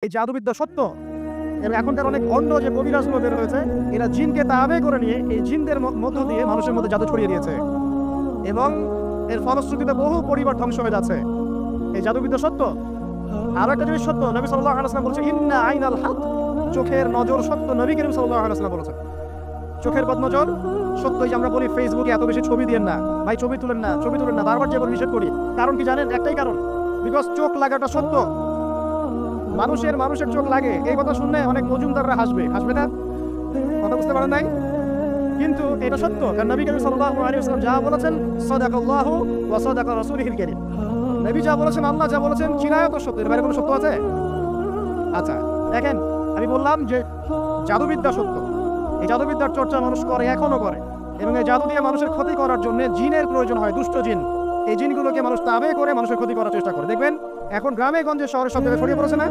এই জাদুবিদ্যা সত্য এবং এখনকার অনেক অন্য যে কবিরাজগুলো বের হয়েছে এরা জিনকে তাবে করে নিয়ে এই জিনদের মধ্য দিয়ে মানুষের মধ্যে জাদু ছড়িয়ে দিয়েছে এবং এর ফলশ্রুতিতে বহু পরিবার ধ্বংস হয়ে যাচ্ছে। এই জাদুবিদ্যা সত্য। আরো একটা জিনিস সত্য, নবী সাল্লাল্লাহু আলাইহি ওয়াসাল্লাম বলেছেন ইন্না আইনাল হক, চোখের নজর সত্য। নবী করিম সাল্লাল্লাহু আলাইহি ওয়াসাল্লাম বলেছেন চোখের বদনজর সত্য। এই যে আমরা বলি ফেসবুকে এত বেশি ছবি দিয়েন না ভাই, ছবি তুলেন না, ছবি তুলেন না, বারবার যে নিষেধ করি, কারণ কি জানেন? একটাই কারণ, বিকজ চোখ লাগাটা সত্য। মানুষের চোখ লাগে, এই কথা শুনলে অনেক মজুমদাররা হাসবে না? কথা বুঝতে পারেন নাই? কিন্তু এটা সত্য, কারণ নবী করিম সাল্লাল্লাহু আলাইহি ওয়াসাল্লাম যা বলেছেন সাদাকাল্লাহু ওয়া সাদাকা রাসূলুহুল কারীম, নবী যা বলেছেন, আল্লাহ যা বলেছেন, চিরায়ত সত্য। এর বাইরে কোনো সত্য আছে? আচ্ছা দেখেন, আমি বললাম যে জাদুবিদ্যা সত্য। এই জাদুবিদ্যার চর্চা মানুষ করে, এখনো করে, এবং এই জাদু দিয়ে মানুষের ক্ষতি করার জন্য জিনের প্রয়োজন হয়, দুষ্ট জিন। এই জিনগুলোকে মানুষ তাবে করে মানুষের ক্ষতি করার চেষ্টা করে। দেখবেন এখন গ্রামে গঞ্জে শহরে সব জায়গায় ছড়িয়ে পড়েছে না?